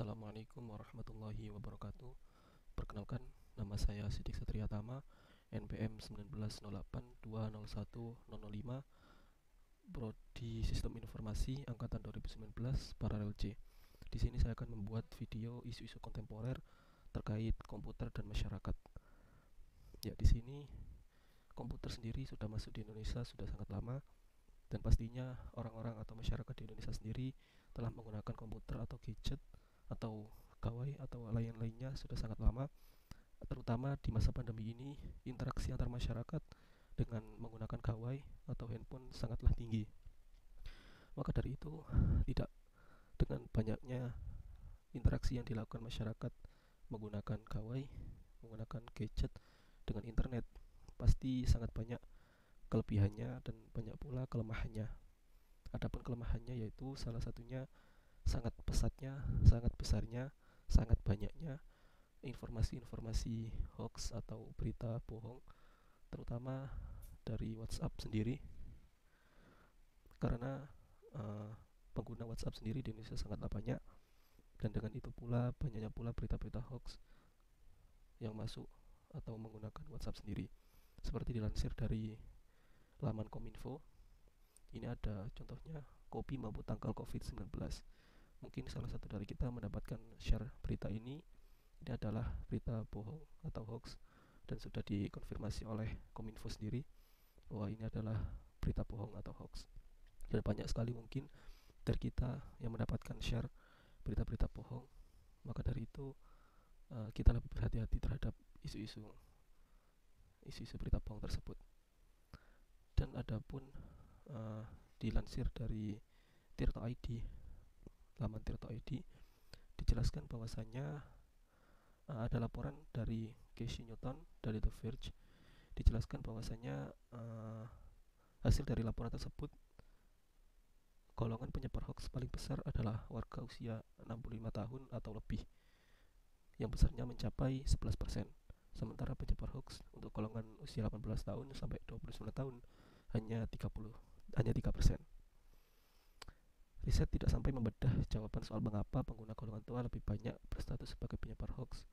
Assalamualaikum warahmatullahi wabarakatuh. Perkenalkan, nama saya Sidik Satriatama, NPM 1908201005, Prodi Sistem Informasi Angkatan 2019, Paralel C. Di sini saya akan membuat video isu-isu kontemporer terkait komputer dan masyarakat. Ya, di sini komputer sendiri sudah masuk di Indonesia sudah sangat lama, dan pastinya orang-orang atau masyarakat di Indonesia sendiri telah menggunakan komputer atau gadget atau gawai atau lain-lainnya sudah sangat lama. Terutama di masa pandemi ini, interaksi antar masyarakat dengan menggunakan gawai atau handphone sangatlah tinggi. Maka dari itu, tidak dengan banyaknya interaksi yang dilakukan masyarakat menggunakan gawai, menggunakan gadget dengan internet, pasti sangat banyak kelebihannya dan banyak pula kelemahannya. Adapun kelemahannya yaitu salah satunya sangat pesatnya, sangat besarnya, sangat banyaknya informasi-informasi hoax atau berita bohong, terutama dari WhatsApp sendiri, karena pengguna WhatsApp sendiri di Indonesia sangatlah banyak, dan dengan itu pula banyaknya pula berita-berita hoax yang masuk atau menggunakan WhatsApp sendiri. Seperti dilansir dari laman Kominfo, ini ada contohnya kopi mabuk tangkal COVID-19. Mungkin salah satu dari kita mendapatkan share berita ini adalah berita bohong atau hoax, dan sudah dikonfirmasi oleh Kominfo sendiri bahwa ini adalah berita bohong atau hoax. Dan banyak sekali mungkin dari kita yang mendapatkan share berita-berita bohong. Maka dari itu kita lebih berhati-hati terhadap isu-isu berita bohong tersebut. Dan adapun dilansir dari Tirto ID, laman Tirto ID, dijelaskan bahwasanya ada laporan dari Casey Newton dari The Verge. Dijelaskan bahwasanya hasil dari laporan tersebut, golongan penyebar hoax paling besar adalah warga usia 65 tahun atau lebih, yang besarnya mencapai 11%. Sementara penyebar hoax untuk golongan usia 18 tahun sampai 29 tahun hanya 3%. Riset tidak sampai membedah jawaban soal mengapa pengguna golongan tua lebih banyak berstatus sebagai penyebar hoax.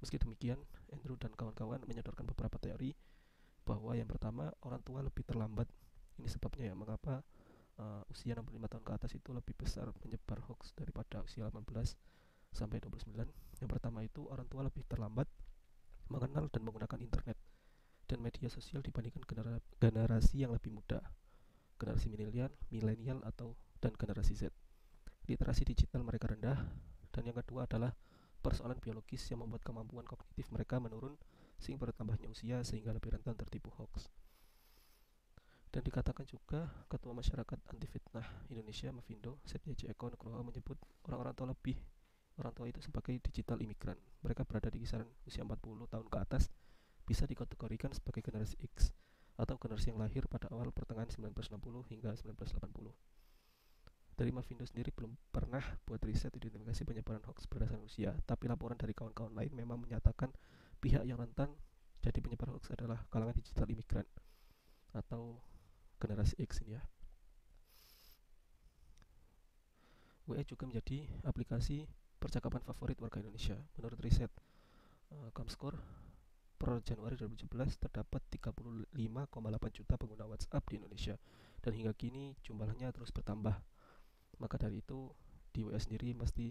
Meski demikian, Andrew dan kawan-kawan menyodorkan beberapa teori bahwa yang pertama, orang tua lebih terlambat. Ini sebabnya ya mengapa usia 65 tahun ke atas itu lebih besar menyebar hoax daripada usia 18 sampai 29. Yang pertama itu, orang tua lebih terlambat mengenal dan menggunakan internet dan media sosial dibandingkan generasi yang lebih muda, generasi milenial atau dan generasi Z. Literasi digital mereka rendah. Dan yang kedua adalah persoalan biologis yang membuat kemampuan kognitif mereka menurun sehingga bertambahnya usia sehingga lebih rentan tertipu hoax. Dan dikatakan juga, Ketua Masyarakat Anti Fitnah Indonesia Mafindo, Setya Eko Nugroho, menyebut orang tua itu sebagai digital imigran. Mereka berada di kisaran usia 40 tahun ke atas, bisa dikategorikan sebagai generasi X atau generasi yang lahir pada awal pertengahan 1960 hingga 1980. Dari Mavindo sendiri belum pernah buat riset identifikasi penyebaran hoax berdasarkan usia, tapi laporan dari kawan-kawan lain memang menyatakan pihak yang rentan jadi penyebar hoax adalah kalangan digital imigran atau generasi X ini ya. WA juga menjadi aplikasi percakapan favorit warga Indonesia. Menurut riset Comscore, per Januari 2017 terdapat 35,8 juta pengguna WhatsApp di Indonesia, dan hingga kini jumlahnya terus bertambah. Maka dari itu, di WA sendiri pasti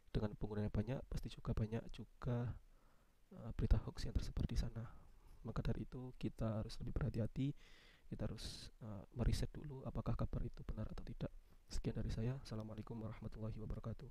dengan penggunaan banyak, pasti juga banyak juga berita hoax yang tersebar di sana. Maka dari itu kita harus lebih berhati-hati, kita harus meriset dulu apakah kabar itu benar atau tidak. Sekian dari saya. Assalamualaikum warahmatullahi wabarakatuh.